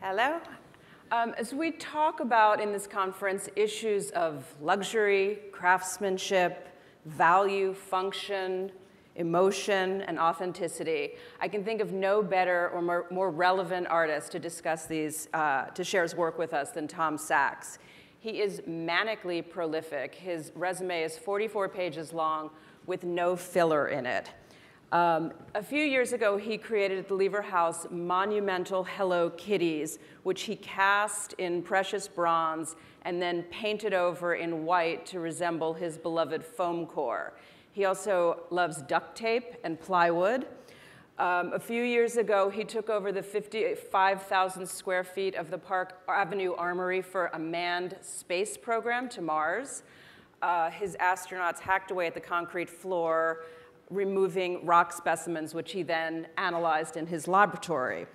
Hello. As we talk about in this conference issues of luxury, craftsmanship, value, function, emotion, and authenticity, I can think of no better or more relevant artist to discuss these, to share his work with us than Tom Sachs. He is manically prolific. His resume is 44 pages long with no filler in it. A few years ago, he created at the Lever House monumental Hello Kitties, which he cast in precious bronze and then painted over in white to resemble his beloved foam core. He also loves duct tape and plywood. A few years ago, he took over the 55,000 square feet of the Park Avenue Armory for a manned space program to Mars. His astronauts hacked away at the concrete floor, removing rock specimens, which he then analyzed in his laboratory.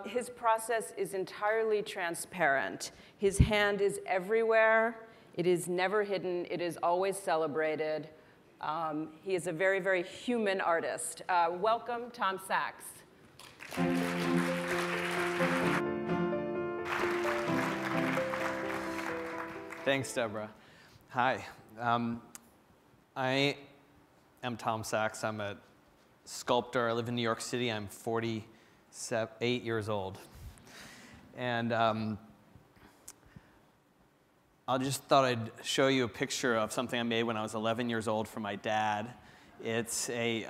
His process is entirely transparent. His hand is everywhere. It is never hidden. It is always celebrated. He is a very, very human artist. Welcome, Tom Sachs. Thanks, Deborah. Hi. I am Tom Sachs. I'm a sculptor. I live in New York City. I'm 48 years old. And I just thought I'd show you a picture of something I made when I was 11 years old for my dad. It's a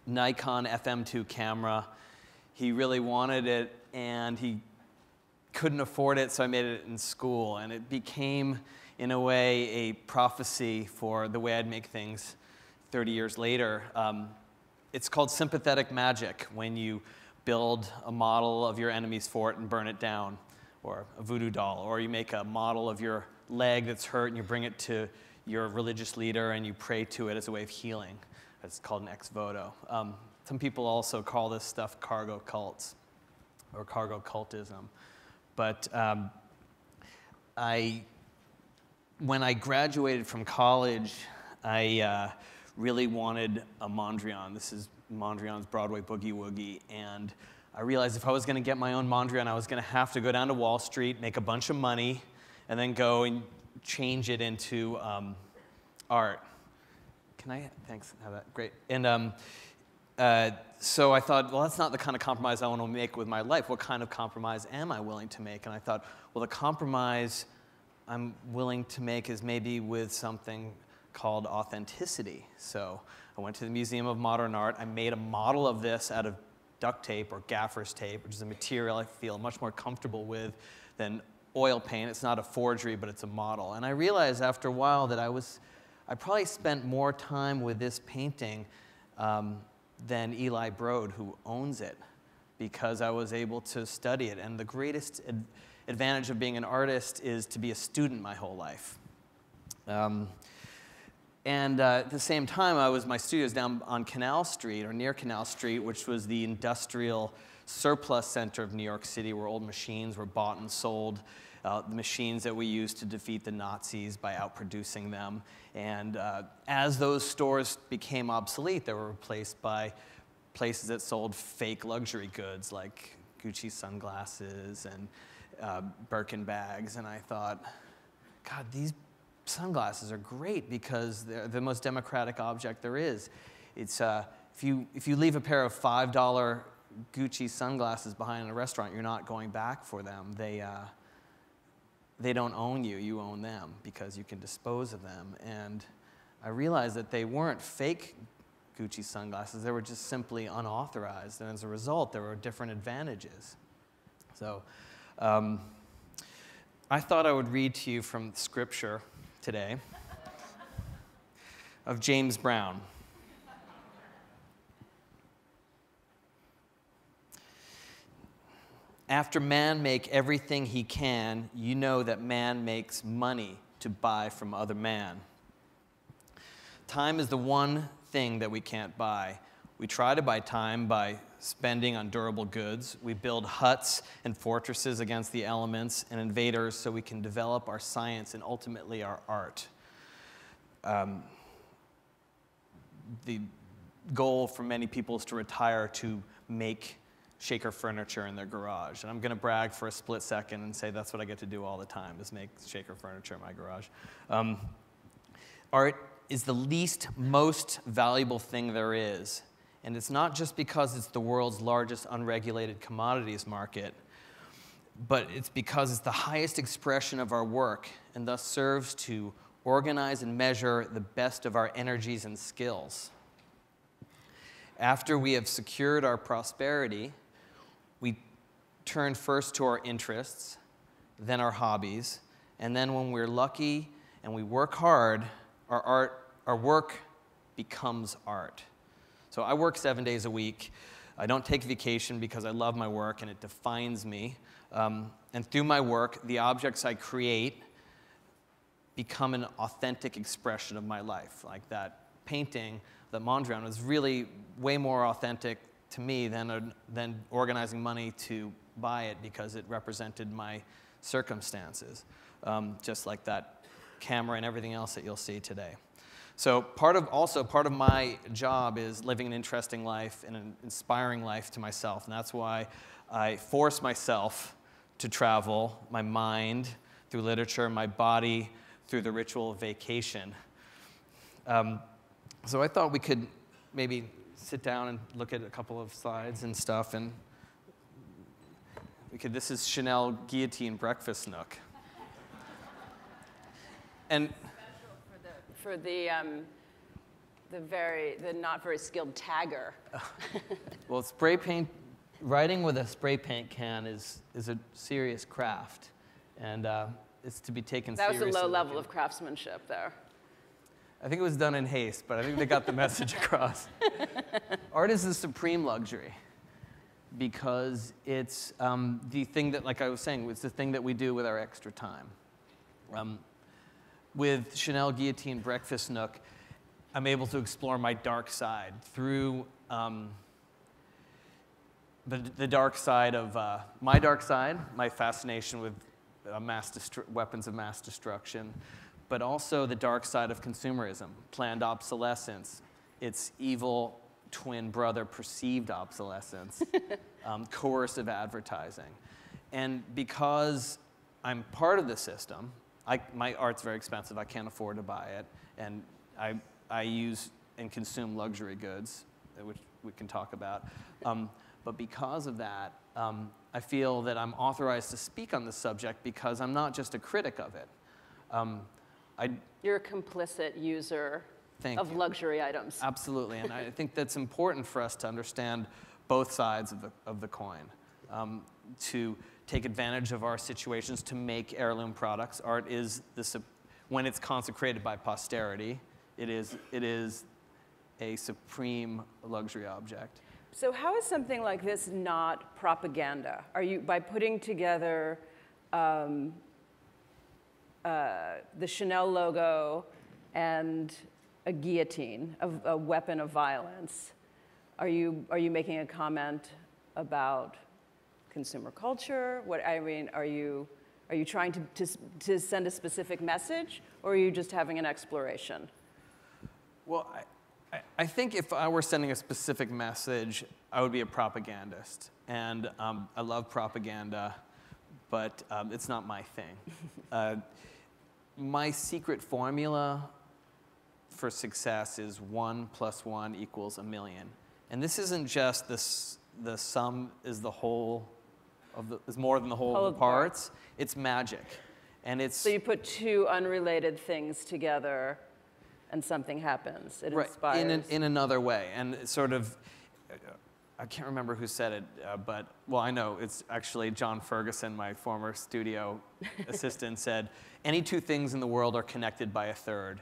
Nikon FM2 camera. He really wanted it, and he couldn't afford it, so I made it in school. And it became, in a way, a prophecy for the way I'd make things 30 years later. It's called sympathetic magic, when you build a model of your enemy's fort and burn it down, or a voodoo doll, or you make a model of your leg that's hurt and you bring it to your religious leader and you pray to it as a way of healing. It's called an ex voto. Some people also call this stuff cargo cults or cargo cultism. But when I graduated from college, I really wanted a Mondrian. This is Mondrian's Broadway Boogie Woogie. And I realized if I was going to get my own Mondrian, I was going to have to go down to Wall Street, make a bunch of money, and then go and change it into art. Can I? Thanks. Have that. Great. And so I thought, well, that's not the kind of compromise I want to make with my life. What kind of compromise am I willing to make? And I thought, well, the compromise I'm willing to make is maybe with something called authenticity. So I went to the Museum of Modern Art. I made a model of this out of duct tape or gaffer's tape, which is a material I feel much more comfortable with than oil paint. It's not a forgery, but it's a model. And I realized after a while that I probably spent more time with this painting than Eli Broad, who owns it, because I was able to study it. And the greatest advantage of being an artist is to be a student my whole life. And at the same time, my studio's down on Canal Street, or near Canal Street, which was the industrial surplus center of New York City, where old machines were bought and sold, the machines that we used to defeat the Nazis by outproducing them. And as those stores became obsolete, they were replaced by places that sold fake luxury goods, like Gucci sunglasses and Birkin bags. And I thought, God, these sunglasses are great because they're the most democratic object there is. It's if you leave a pair of $5 Gucci sunglasses behind in a restaurant, you're not going back for them. They don't own you. You own them because you can dispose of them. And I realized that they weren't fake Gucci sunglasses. They were just simply unauthorized. And as a result, there were different advantages. So I thought I would read to you from Scripture today of James Brown. After man make everything he can, you know that man makes money to buy from other man. Time is the one thing that we can't buy. We try to buy time by spending on durable goods. We build huts and fortresses against the elements and invaders so we can develop our science and ultimately our art. The goal for many people is to retire to make shaker furniture in their garage. And I'm going to brag for a split second and say that's what I get to do all the time, is make shaker furniture in my garage. Art is the least most valuable thing there is. And it's not just because it's the world's largest unregulated commodities market, but it's because it's the highest expression of our work and thus serves to organize and measure the best of our energies and skills. After we have secured our prosperity, we turn first to our interests, then our hobbies, and then when we're lucky and we work hard, our work becomes art. So I work 7 days a week. I don't take vacation because I love my work and it defines me. And through my work, the objects I create become an authentic expression of my life. Like that painting that Mondrian was really way more authentic to me than organizing money to buy it because it represented my circumstances, just like that camera and everything else that you'll see today. So part of my job is living an interesting life and an inspiring life to myself, and that's why I force myself to travel, my mind through literature, my body through the ritual of vacation. So I thought we could maybe sit down and look at a couple of slides and stuff, and this is Chanel Guillotine Breakfast Nook. And for the not very skilled tagger. Well, spray paint, writing with a spray paint can is a serious craft, and it's to be taken seriously. That was a low level of craftsmanship there. I think it was done in haste, but I think they got the message across. Art is the supreme luxury because it's the thing that, like I was saying, it's the thing that we do with our extra time. With Chanel Guillotine Breakfast Nook, I'm able to explore my dark side through the dark side of my fascination with weapons of mass destruction, but also the dark side of consumerism, planned obsolescence, its evil twin brother, perceived obsolescence, coercive advertising. And because I'm part of the system, my art's very expensive, I can't afford to buy it, and I use and consume luxury goods, which we can talk about. But because of that, I feel that I'm authorized to speak on this subject because I'm not just a critic of it. You're a complicit user of luxury items. Absolutely, and I think that's important for us to understand both sides of the coin. To take advantage of our situations to make heirloom products. Art is, when it's consecrated by posterity, it is a supreme luxury object. So how is something like this not propaganda? Are you, by putting together the Chanel logo and a guillotine, a weapon of violence, are you making a comment about consumer culture? Are you trying to send a specific message, or are you just having an exploration? Well, I think if I were sending a specific message, I would be a propagandist. And I love propaganda, but it's not my thing. My secret formula for success is 1 + 1 = 1,000,000. And this isn't just the sum is the whole is more than the whole of the parts. It's magic, and it's. So you put two unrelated things together, and something happens. It inspires. In another way, and it's sort of. I can't remember who said it, but well, I know it's actually John Ferguson, my former studio assistant, said, "Any two things in the world are connected by a third.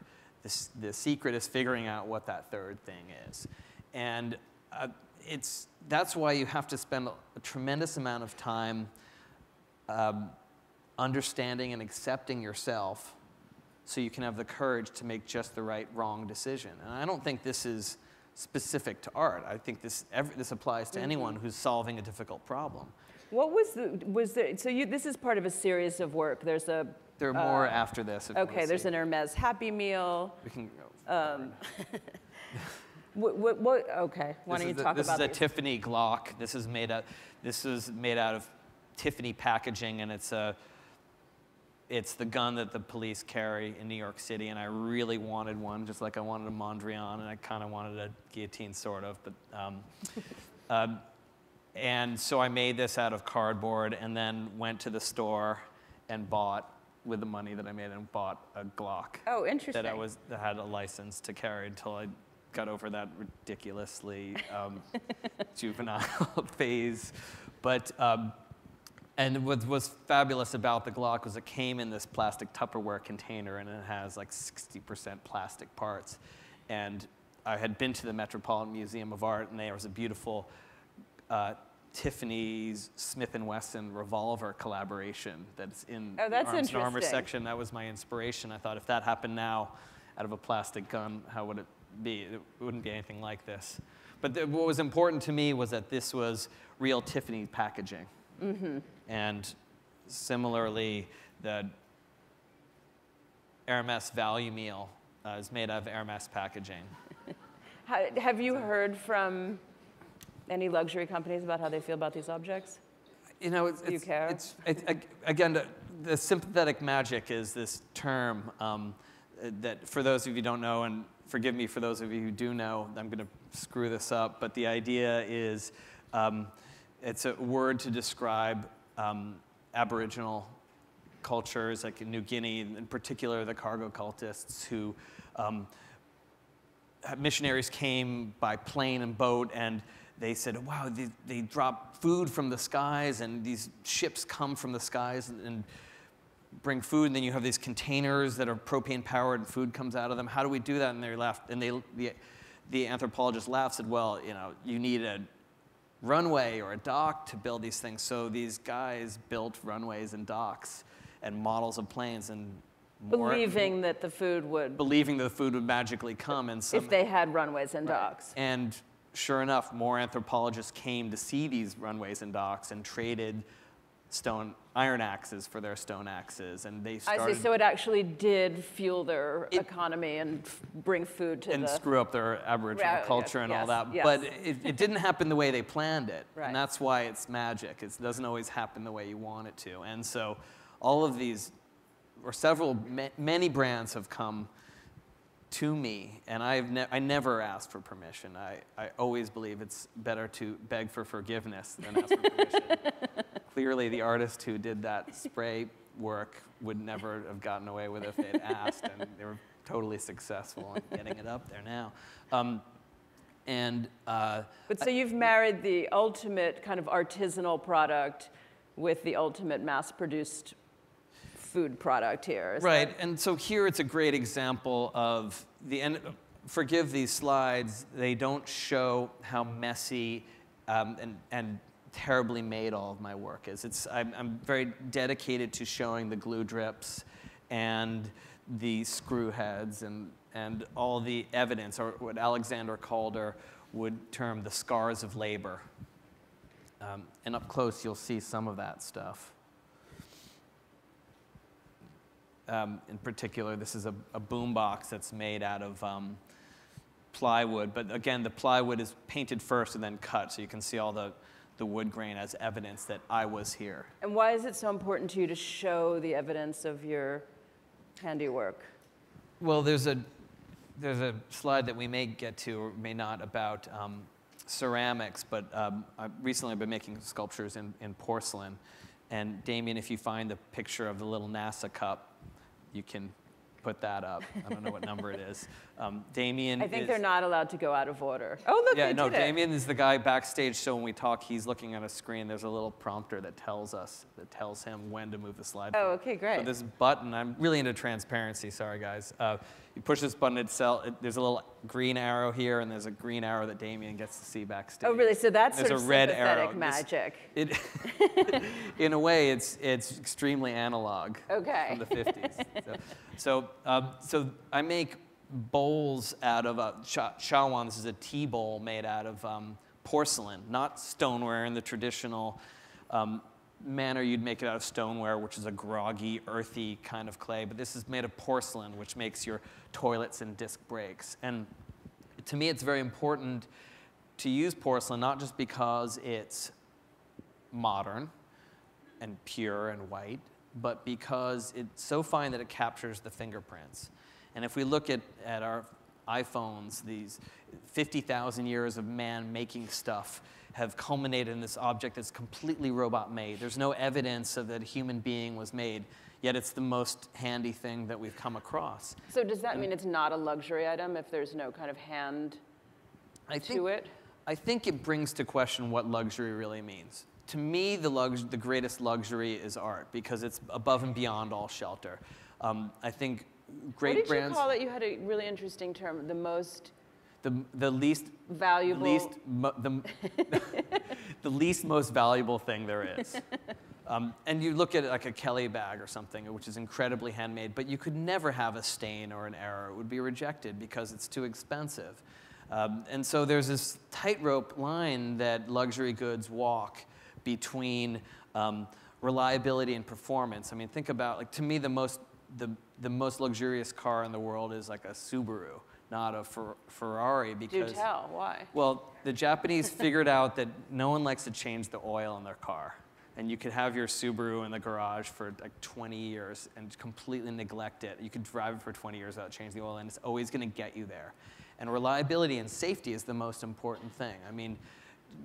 The secret is figuring out what that third thing is," and. That's why you have to spend a tremendous amount of time understanding and accepting yourself so you can have the courage to make just the right wrong decision. And I don't think this is specific to art. I think this applies to anyone who's solving a difficult problem. What was there, so this is part of a series of work. There are more after this. Okay, there's an Hermes Happy Meal. We can go. Okay, why don't you talk about this? This is a these? Tiffany Glock. This is made out of Tiffany packaging, and it's the gun that the police carry in New York City, and I really wanted one, just like I wanted a Mondrian, and I kind of wanted a guillotine, sort of. But and so I made this out of cardboard, and then went to the store and bought, with the money that I made, and bought a Glock. Oh, interesting. That had a license to carry until I got over that ridiculously juvenile phase. But and what was fabulous about the Glock was it came in this plastic Tupperware container, and it has like 60% plastic parts. And I had been to the Metropolitan Museum of Art, and there was a beautiful Tiffany's Smith & Wesson revolver collaboration that's in the Arms and Armor section. That was my inspiration. I thought, if that happened now out of a plastic gun, how would it be? It wouldn't be anything like this. But what was important to me was that this was real Tiffany packaging. Mm-hmm. And similarly, the Hermes value meal is made out of Hermes packaging. Have you heard from any luxury companies about how they feel about these objects? You know, Do you care? Again, the sympathetic magic is this term that, for those of you who don't know, and forgive me for those of you who do know, I'm going to screw this up, but the idea is it's a word to describe Aboriginal cultures, like in New Guinea, in particular the cargo cultists, who missionaries came by plane and boat, and they said, wow, they drop food from the skies, and these ships come from the skies and bring food, and then you have these containers that are propane powered, and food comes out of them. How do we do that? And they laughed, and the anthropologist laughed, said, well, you know, you need a runway or a dock to build these things. So these guys built runways and docks and models of planes, and believing that the food would magically come, and if they had runways and docks. And sure enough, more anthropologists came to see these runways and docks and traded iron axes for their stone axes, and they started. I see. So it actually did fuel their economy and bring food to and screw up their Aboriginal culture and all that. Yes. But it didn't happen the way they planned it, Right. and that's why it's magic. It doesn't always happen the way you want it to, and so all of these, or many brands have come to me, and I never asked for permission. I always believe it's better to beg for forgiveness than ask for permission. Clearly, the artist who did that spray work would never have gotten away with it if they'd asked, and they were totally successful in getting it up there now. But so you've married the ultimate kind of artisanal product with the ultimate mass-produced food product here. Right, and so here it's a great example of forgive these slides, they don't show how messy and terribly made all of my work is. I'm very dedicated to showing the glue drips and the screw heads and all the evidence, or what Alexander Calder would term the scars of labor. And up close you'll see some of that stuff. In particular, this is a boom box that's made out of plywood. But again, the plywood is painted first and then cut, so you can see all the wood grain as evidence that I was here. And why is it so important to you to show the evidence of your handiwork? Well, there's a slide that we may get to or may not about ceramics, but recently I've been making sculptures in porcelain. And Damien, if you find the picture of the little NASA cup, you can put that up. I don't know what number it is. Damien I think they're not allowed to go out of order. Oh, look, yeah, they did it. Damien is the guy backstage, so when we talk, he's looking at a screen. There's a little prompter that tells him when to move the slide. Oh, okay, great. So this button, I'm really into transparency, sorry guys. You push this button, there's a little green arrow here, and there's a green arrow that Damien gets to see backstage. Oh, really? So that's there's sort of a red sympathetic arrow. magic. In a way, it's extremely analog from the 50s. So I make bowls out of shawan. This is a tea bowl made out of porcelain, not stoneware in the traditional manner you'd make it out of stoneware, which is a groggy, earthy kind of clay. But this is made of porcelain, which makes your toilets and disc brakes. And to me, it's very important to use porcelain, not just because it's modern and pure and white, but because it's so fine that it captures the fingerprints. And if we look at our iPhones, these 50,000 years of man making stuff have culminated in this object that's completely robot-made. There's no evidence of that a human being was made, yet it's the most handy thing that we've come across. So does that mean it's not a luxury item if there's no kind of hand to it? I think it brings to question what luxury really means. To me, the greatest luxury is art because it's above and beyond all shelter. I think great brands. What did you call it? You had a really interesting term. The least valuable. The least most valuable thing there is. And you look at it like a Kelly bag or something, which is incredibly handmade, but you could never have a stain or an error. It would be rejected because it's too expensive. And so there's this tightrope line that luxury goods walk between reliability and performance. I mean, think about, like, to me, the most luxurious car in the world is like a Subaru, not a Ferrari. Because, do tell, why? Well, the Japanese figured out that no one likes to change the oil in their car. And you could have your Subaru in the garage for like 20 years and completely neglect it. You could drive it for 20 years without changing the oil, and it's always going to get you there. And reliability and safety is the most important thing. I mean,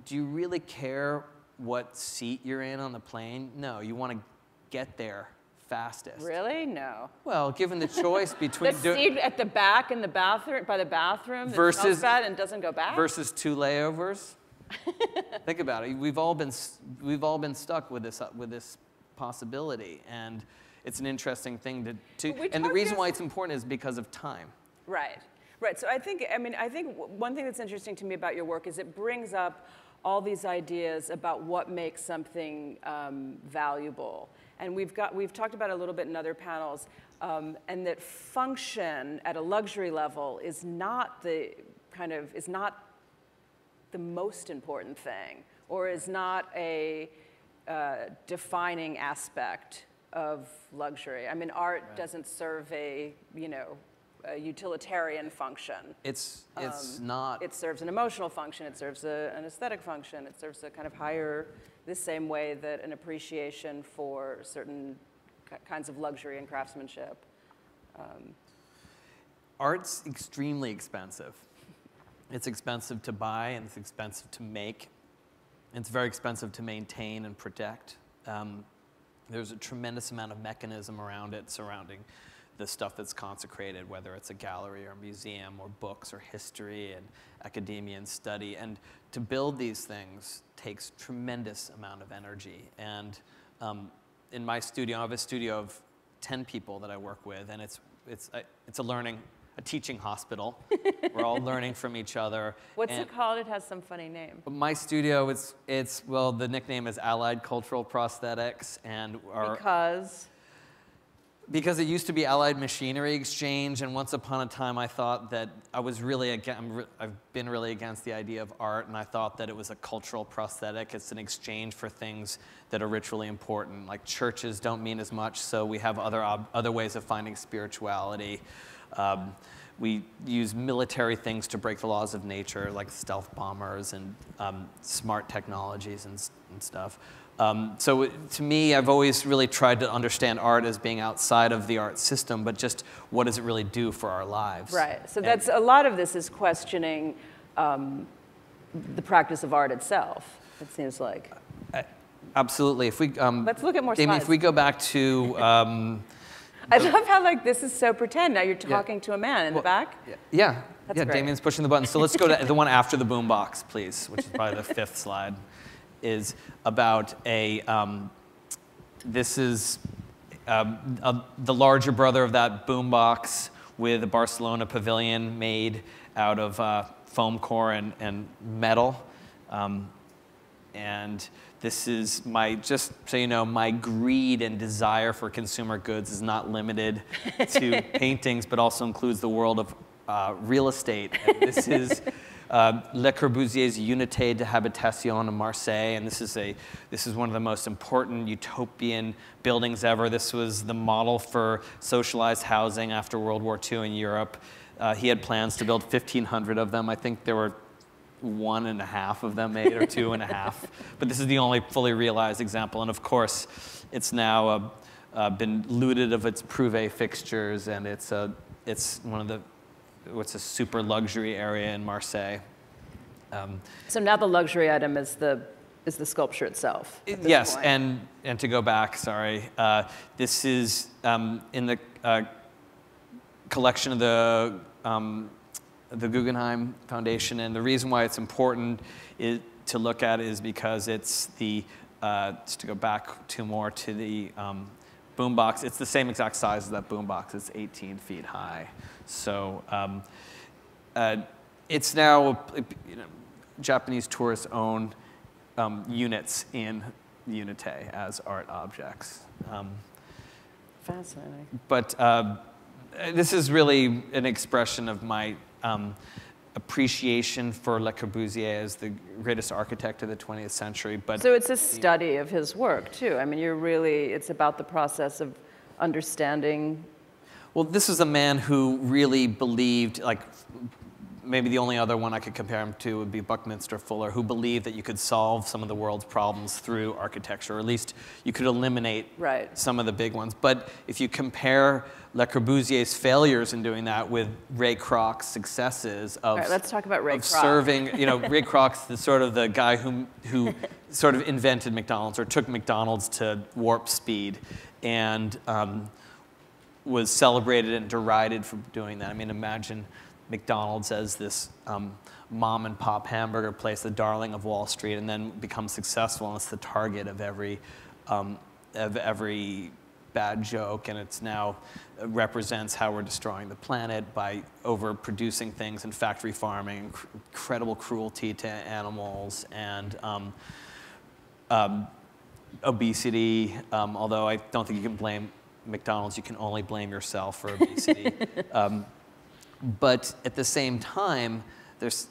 do you really care what seat you're in on the plane? No, you want to get there fastest. Really? No. Well, given the choice between the seat at the back in the bathroom, by the bathroom, that smells bad and doesn't go back. Versus 2 layovers. Think about it. We've all been stuck with this possibility, and it's an interesting thing to. And the reason why it's important is because of time. Right. Right. So I think one thing that's interesting to me about your work is it brings up all these ideas about what makes something valuable. And we've talked about it a little bit in other panels, and that function at a luxury level is not the most important thing, or is not a defining aspect of luxury. I mean, art doesn't serve a utilitarian function. It's not. It serves an emotional function. It serves an aesthetic function. It serves a kind of higher, the same way that an appreciation for certain kinds of luxury and craftsmanship. Art's extremely expensive. It's expensive to buy, and it's expensive to make. It's very expensive to maintain and protect. There's a tremendous amount of mechanism around it, surrounding the stuff that's consecrated, whether it's a gallery or a museum or books or history and academia and study. And to build these things takes tremendous amount of energy. And in my studio, I have a studio of 10 people that I work with, and it's a teaching hospital. We're all learning from each other. What's it called? It has some funny name. My studio, well, the nickname is Allied Cultural Prosthetics, and because it used to be Allied Machinery Exchange, and once upon a time I thought that I've been really against the idea of art, and I thought that it was a cultural prosthetic. It's an exchange for things that are ritually important. Like churches don't mean as much, so we have other ways of finding spirituality. We use military things to break the laws of nature, like stealth bombers and smart technologies and stuff. So to me, I've always really tried to understand art as being outside of the art system, but just what does it really do for our lives? Right. So that's a lot of this is questioning the practice of art itself. It seems like. Absolutely. If we let's look at more Damien, slides. if we go back to. I love how this is so pretend. Now you're talking to a man in the back. Yeah. That's great. Damien's pushing the button. So let's go to the one after the boombox, please, which is probably the 5th slide. Is about this is the larger brother of that boombox with a Barcelona pavilion made out of foam core and metal. And this is just so you know, my greed and desire for consumer goods is not limited to paintings, but also includes the world of real estate. And this is Le Corbusier's Unité de Habitation in Marseille, and this is one of the most important utopian buildings ever. This was the model for socialized housing after World War II in Europe. He had plans to build 1,500 of them. I think there were 1.5 of them made, or 2.5. But this is the only fully realized example. And of course, it's now been looted of its Prouvé fixtures, and it's one of the, what's a super luxury area in Marseille. So now the luxury item is the sculpture itself. Yes, point. and to go back, sorry, this is in the collection of the Guggenheim Foundation, and the reason why it's important to look at is because it's the, just to go back to the boombox, it's the same exact size as that boombox. It's 18 feet high. So it's now, Japanese tourists own units in Unité as art objects. Fascinating. But this is really an expression of my appreciation for Le Corbusier as the greatest architect of the 20th century. But so it's a study of his work, too. I mean, it's about the process of understanding. Well, this is a man who really believed, like, maybe the only other one I could compare him to would be Buckminster Fuller, who believed that you could solve some of the world's problems through architecture, or at least you could eliminate some of the big ones. But if you compare Le Corbusier's failures in doing that with Ray Kroc's successes of, let's talk about Ray Kroc. Serving, Ray Kroc's the sort of the guy who sort of invented McDonald's, or took McDonald's to warp speed, and was celebrated and derided for doing that. I mean, imagine McDonald's as this mom and pop hamburger place, the darling of Wall Street, and then becomes successful, and it's the target of every bad joke, and it's now represents how we're destroying the planet by overproducing things and factory farming, incredible cruelty to animals, and obesity. Although I don't think you can blame McDonald's, you can only blame yourself for obesity. But at the same time,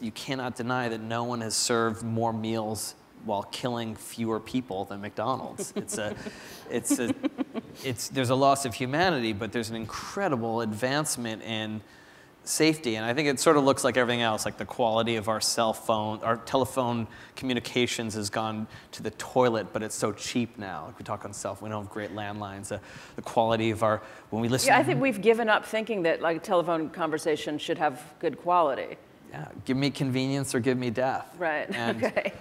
you cannot deny that no one has served more meals while killing fewer people than McDonald's. There's a loss of humanity, but there's an incredible advancement in safety. And I think it sort of looks like everything else, like the quality of our cell phone, our telephone communications has gone to the toilet, but it's so cheap now. Like we talk on cell phone, we don't have great landlines. The quality of when we listen. Yeah, I think we've given up thinking that like telephone conversation should have good quality. Yeah, give me convenience or give me death. Right, and okay.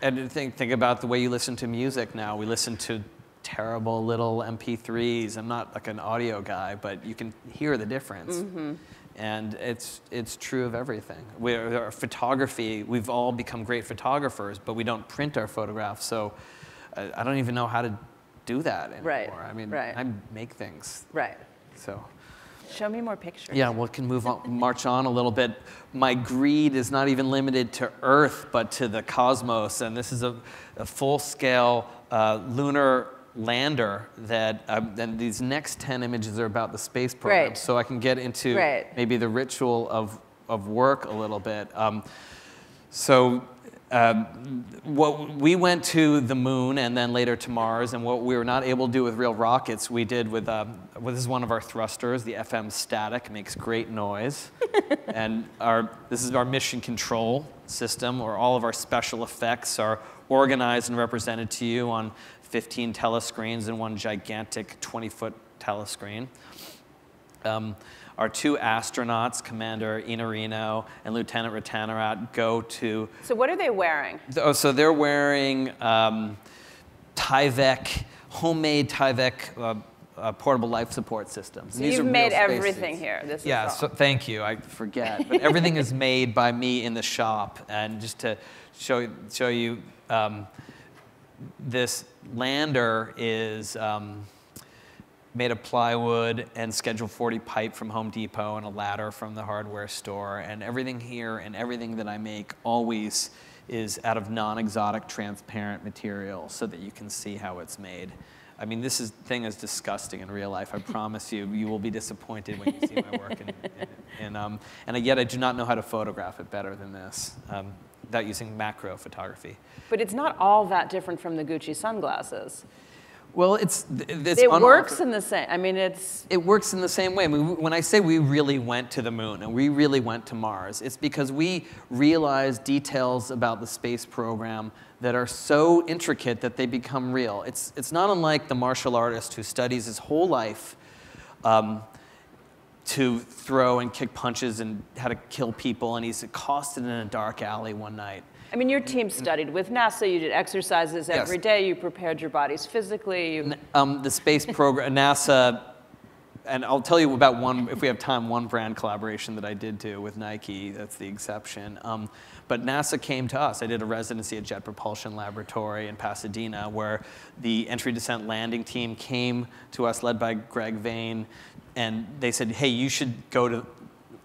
And think about the way you listen to music now. We listen to terrible little MP3s. I'm not like an audio guy, but you can hear the difference. Mm-hmm. And it's true of everything. Our photography, we've all become great photographers, but we don't print our photographs, so I don't even know how to do that anymore. Right. I mean, I make things. Right. So. Show me more pictures. Yeah, we can march on a little bit. My greed is not even limited to Earth, but to the cosmos, and this is a full-scale lunar lander that, and these next 10 images are about the space program. Great. So I can get into maybe the ritual of work a little bit. What we went to the moon and then later to Mars, and what we were not able to do with real rockets, we did with this is one of our thrusters, the FM Static, makes great noise. And this is our mission control system, where all of our special effects are organized and represented to you on 15 telescreens and one gigantic 20-foot telescreen. Our two astronauts, Commander Iannarino and Lieutenant Ratanarat, go to... So what are they wearing? So they're wearing Tyvek, homemade Tyvek portable life support systems. So you've made everything here. This is so thank you. I forget. But everything is made by me in the shop. And just to show you, this lander is made of plywood and Schedule 40 pipe from Home Depot and a ladder from the hardware store. And everything here and everything that I make always is out of non-exotic transparent material so that you can see how it's made. I mean, this thing is disgusting in real life. I promise you, you will be disappointed when you see my work. And yet I do not know how to photograph it better than this, without using macro photography. But it's not all that different from the Gucci sunglasses. Well, it works in the same. I mean, it works in the same way. I mean, when I say we really went to the moon and we really went to Mars, it's because we realized details about the space program that are so intricate that they become real. It's not unlike the martial artist who studies his whole life to throw and kick punches and how to kill people, and he's accosted in a dark alley one night. I mean, your team studied with NASA. You did exercises every day. You prepared your bodies physically. The space program, NASA, and I'll tell you about one, if we have time, one brand collaboration that I did do with Nike. That's the exception. But NASA came to us. I did a residency at Jet Propulsion Laboratory in Pasadena, where the entry, descent, landing team came to us, led by Greg Vane, and they said, hey, you should go to,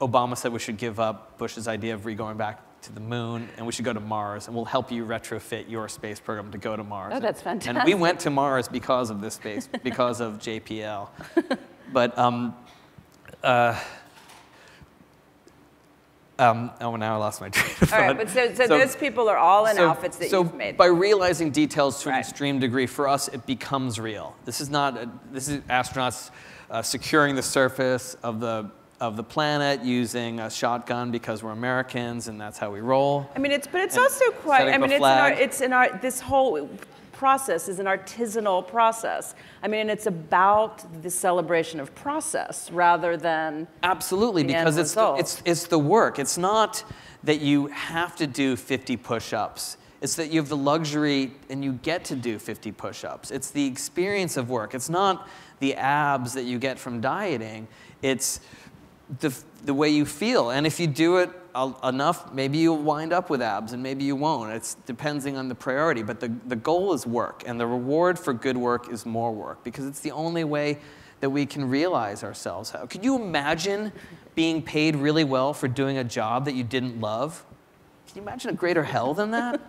Obama said we should give up Bush's idea of going back to the moon, and we should go to Mars, and we'll help you retrofit your space program to go to Mars. Oh, that's fantastic. And we went to Mars because of this space, because of JPL. But, oh, now I lost my train of thought. All right, but so those people are all in outfits that you've made. So by realizing details to an extreme degree, for us, it becomes real. This is astronauts securing the surface of the planet using a shotgun because we're Americans and that's how we roll. I mean, it's also quite. I mean, this whole process is an artisanal process. I mean, it's about the celebration of process rather than absolutely, because it's the work. It's not that you have to do 50 push-ups. It's that you have the luxury and you get to do 50 push-ups. It's the experience of work. It's not the abs that you get from dieting. It's the way you feel. And if you do it enough, maybe you'll wind up with abs and maybe you won't. It's depending on the priority. But the goal is work, and the reward for good work is more work, because it's the only way that we can realize ourselves. Could you imagine being paid really well for doing a job that you didn't love? Can you imagine a greater hell than that?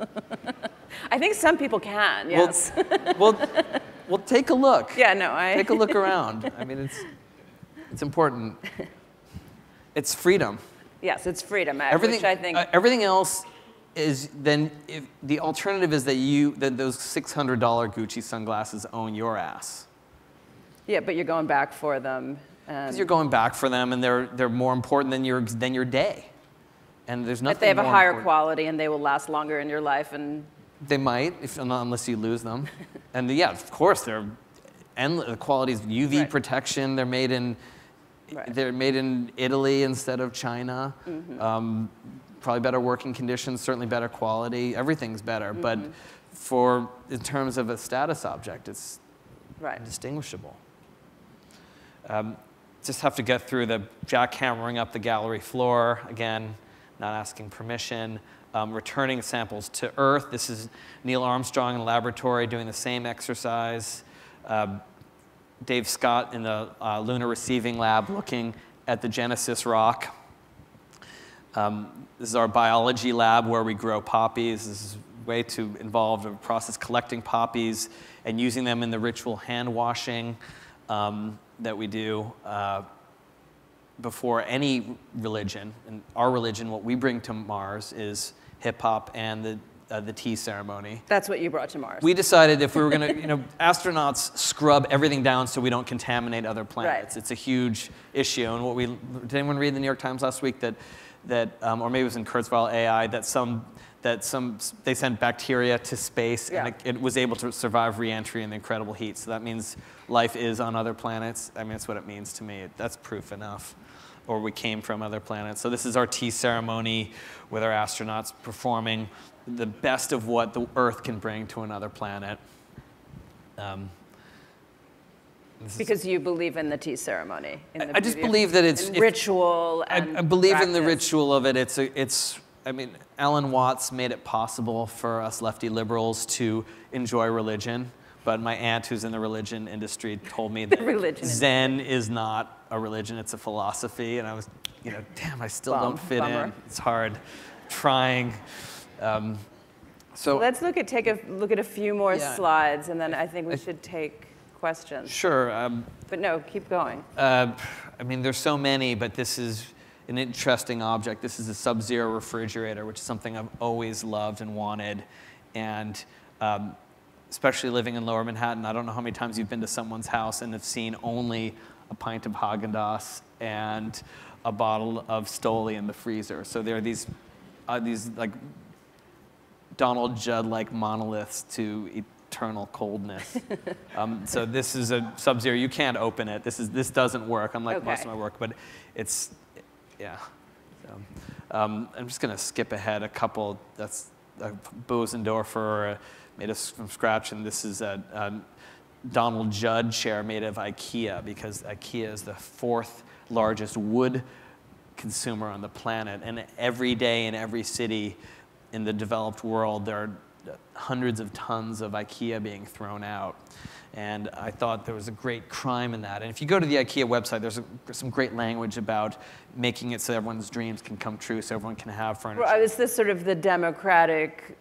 I think some people can, yes. Well, take a look. Yeah, no, Take a look around. I mean, it's important. It's freedom. Yes, it's freedom, which I think... everything else is then, if the alternative is that those $600 Gucci sunglasses own your ass. Yeah, but you're going back for them. Because you're going back for them, and they're more important than your day. And there's nothing. But they have a higher quality, and they will last longer in your life. And they might, unless you lose them. And yeah, of course, the quality is UV protection. They're made in. Right. They're made in Italy instead of China. Mm-hmm. Probably better working conditions, certainly better quality. Everything's better, but in terms of a status object, it's indistinguishable. Just have to get through the jackhammering up the gallery floor again, not asking permission. Returning samples to Earth. This is Neil Armstrong in the laboratory doing the same exercise. Dave Scott in the Lunar Receiving Lab looking at the Genesis rock. This is our biology lab where we grow poppies. This is way too involved in a process collecting poppies and using them in the ritual hand washing that we do before any religion. And our religion, what we bring to Mars is hip hop and the tea ceremony. That's what you brought to Mars. We decided if we were going to, astronauts scrub everything down so we don't contaminate other planets. Right. It's a huge issue. And did anyone read the New York Times last week that or maybe it was in Kurzweil AI, they sent bacteria to space and it was able to survive re-entry in the incredible heat. So that means life is on other planets. I mean, that's what it means to me. That's proof enough. Or we came from other planets. So this is our tea ceremony with our astronauts performing the best of what the Earth can bring to another planet. Because you believe in the tea ceremony. I just believe that it's ritual. And I believe practice. In the ritual of it. I mean, Alan Watts made it possible for us lefty liberals to enjoy religion. But my aunt, who's in the religion industry, told me that Zen is not a religion; it's a philosophy. And I was, damn, I still don't fit in. It's hard. Trying. So let's take a look at a few more slides, and then I think we should take questions. Sure. But no, keep going. I mean, there's so many, but this is an interesting object. This is a sub-zero refrigerator, which is something I've always loved and wanted. And especially living in Lower Manhattan, I don't know how many times you've been to someone's house and have seen only a pint of Haagen-Dazs and a bottle of Stoli in the freezer. So there are these like Donald Judd-like monoliths to eternal coldness. So this is a Sub-Zero. You can't open it. This doesn't work, unlike most of my work, but it's, yeah. So, I'm just going to skip ahead a couple. That's a Bosendorfer made from scratch, and this is a Donald Judd chair made of IKEA, because IKEA is the 4th largest wood consumer on the planet, and every day in every city in the developed world there are hundreds of tons of IKEA being thrown out. And I thought there was a great crime in that. And if you go to the IKEA website, there's some great language about making it so everyone's dreams can come true, so everyone can have furniture. Well, is this sort of the democratic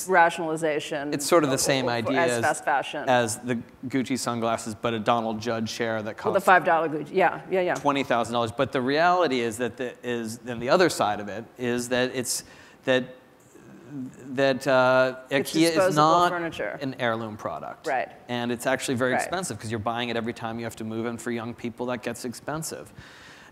rationalization? It's sort of the same idea as fast fashion, as the Gucci sunglasses, but a Donald Judd chair that costs the $5 Gucci, yeah. $20,000. But the reality is that then the other side of it is that IKEA is not furniture. An heirloom product. Right. And it's actually very expensive, because you're buying it every time you have to move, and for young people that gets expensive.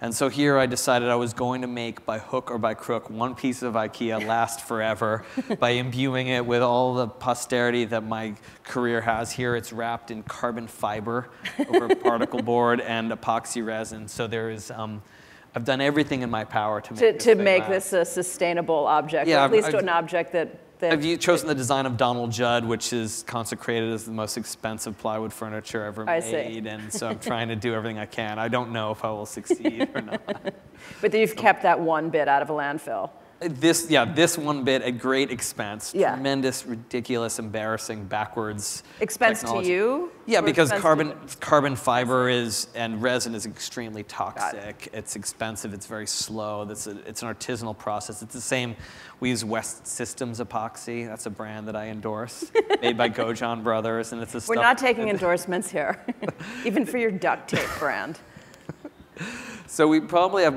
And so here I decided I was going to make, by hook or by crook, one piece of IKEA last forever by imbuing it with all the posterity that my career has. Here it's wrapped in carbon fiber over particle board and epoxy resin. So there is, I've done everything in my power to make this a sustainable object, yeah, or at least an object that I've chosen the design of Donald Judd, which is consecrated as the most expensive plywood furniture ever made, and so I'm trying to do everything I can. I don't know if I will succeed or not. But you've kept that one bit out of a landfill. This one bit at great expense. Yeah. Tremendous, ridiculous, embarrassing, backwards expense technology. To you? Yeah, because carbon fiber and resin is extremely toxic. It's expensive. It's very slow. It's an artisanal process. It's the same. We use West Systems epoxy. That's a brand that I endorse, made by Gojon Brothers, and it's a. We're not taking endorsements here, even for your duct tape brand. So we probably have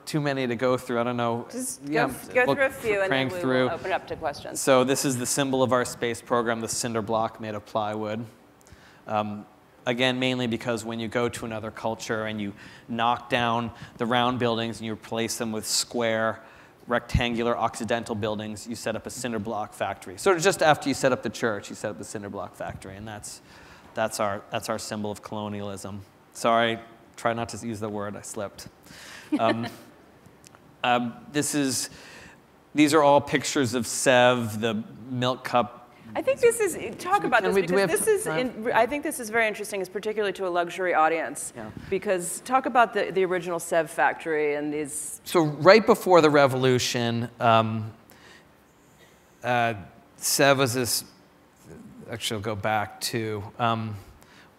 too many to go through. I don't know. Just go through a few, and then we'll open it up to questions. So this is the symbol of our space program, the cinder block made of plywood. Again, mainly because when you go to another culture and you knock down the round buildings and you replace them with square, rectangular, occidental buildings, you set up a cinder block factory. Sort of just after you set up the church, you set up the cinder block factory, and that's our symbol of colonialism. Sorry, try not to use the word. I slipped. These are all pictures of Sev, the milk cup. I think this is, talk about this, because I think this is very interesting, particularly to a luxury audience. Yeah. Because talk about the original Sev factory and these. So right before the revolution, Sev was this, actually I'll go back to,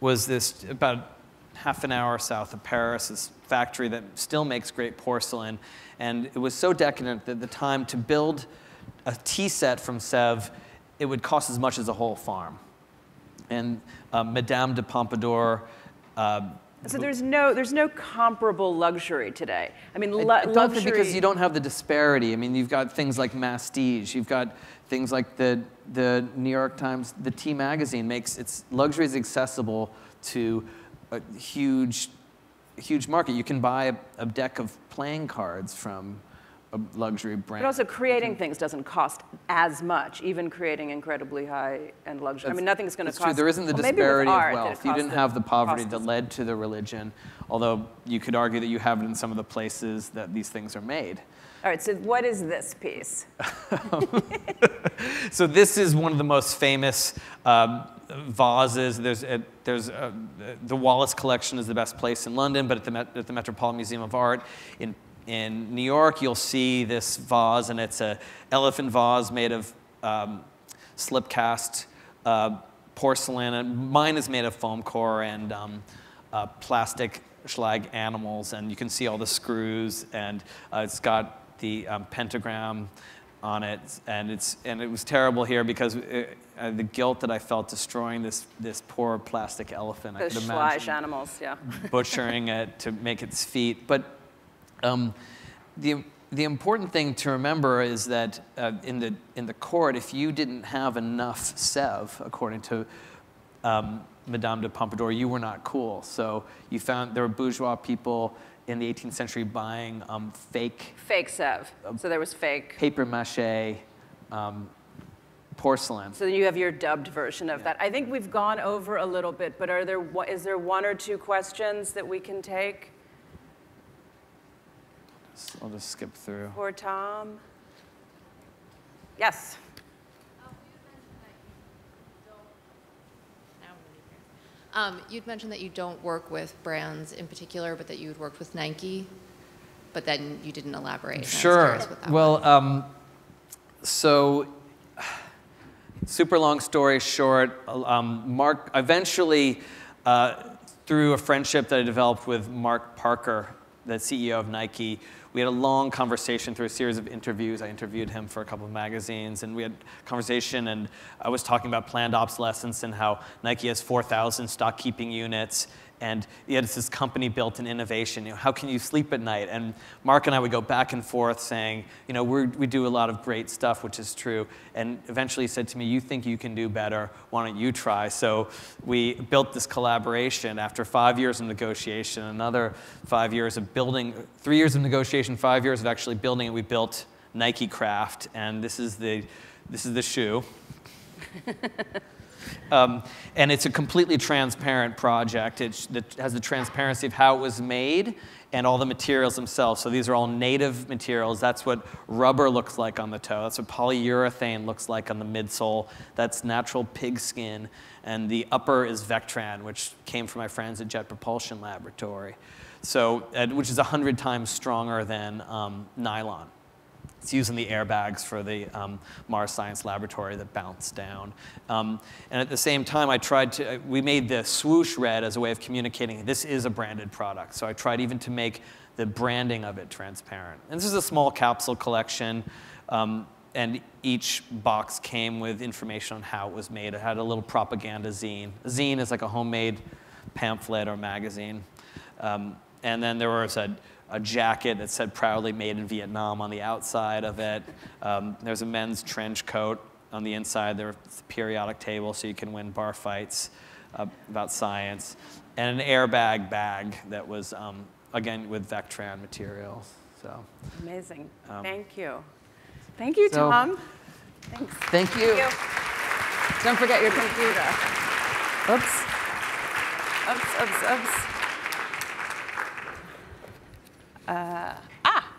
was this about half an hour south of Paris, this factory that still makes great porcelain. And it was so decadent that at the time to build a tea set from Sev, it would cost as much as a whole farm. And Madame de Pompadour. So there's no comparable luxury today. I mean, I don't think, because you don't have the disparity. I mean, you've got things like Mastige. You've got things like the New York Times, the Tea magazine makes its luxury is accessible to a huge market. You can buy a deck of playing cards from a luxury brand. But also creating things doesn't cost as much, even creating incredibly high-end luxury. I mean, nothing's going to cost. True. There isn't the disparity of wealth. You didn't have the poverty that led to the religion, although you could argue that you have it in some of the places that these things are made. All right, so what is this piece? So this is one of the most famous vases. The Wallace collection is the best place in London, but at the Metropolitan Museum of Art in New York, you'll see this vase, and it's an elephant vase made of slip cast porcelain. And mine is made of foam core and plastic schlag animals, and you can see all the screws, and it's got the pentagram on it, and it was terrible here because the guilt that I felt destroying this poor plastic elephant. Those I could imagine Schleich animals, yeah. butchering it to make its feet. But the important thing to remember is that in the court, if you didn't have enough Sev, according to Madame de Pompadour, you were not cool. So you found there were bourgeois people in the 18th century buying fake Sev. So there was fake paper mache porcelain. So then you have your dubbed version of that. I think we've gone over a little bit, but is there one or two questions that we can take? I'll just skip through. For Tom? Yes. You'd mentioned that you don't work with brands in particular, but that you had worked with Nike, but then you didn't elaborate. Sure. Well, so super long story short, Mark eventually, through a friendship that I developed with Mark Parker, the CEO of Nike, we had a long conversation through a series of interviews. I interviewed him for a couple of magazines, and we had a conversation, and I was talking about planned obsolescence and how Nike has 4,000 stock keeping units, and yet it's this company built in innovation. You know, how can you sleep at night? And Mark and I would go back and forth saying, you know, we do a lot of great stuff, which is true. And eventually he said to me, you think you can do better, why don't you try? So we built this collaboration after 5 years of negotiation, another 5 years of building, 3 years of negotiation, 5 years of actually building it. We built Nike Craft, and this is the shoe. And it's a completely transparent project. It has the transparency of how it was made and all the materials themselves. So these are all native materials. That's what rubber looks like on the toe. That's what polyurethane looks like on the midsole. That's natural pig skin. And the upper is Vectran, which came from my friends at Jet Propulsion Laboratory. So, which is 100 times stronger than nylon. It's using the airbags for the Mars Science Laboratory that bounce down. And at the same time, we made the swoosh red as a way of communicating this is a branded product. So I tried even to make the branding of it transparent. And this is a small capsule collection, and each box came with information on how it was made. It had a little propaganda zine. A zine is like a homemade pamphlet or magazine. And then there was a jacket that said proudly made in Vietnam on the outside of it. There's a men's trench coat on the inside. There's a periodic table so you can win bar fights about science. And an airbag bag that was, again, with Vectran materials. So amazing. Thank you. Thank you, Tom. Thanks. Thank you. Don't forget your computer. Oops. Oops, oops, oops.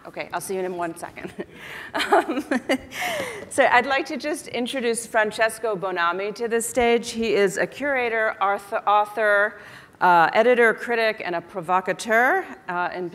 Okay, I'll see you in 1 second. So I'd like to just introduce Francesco Bonami to the stage. He is a curator, author, editor, critic, and a provocateur in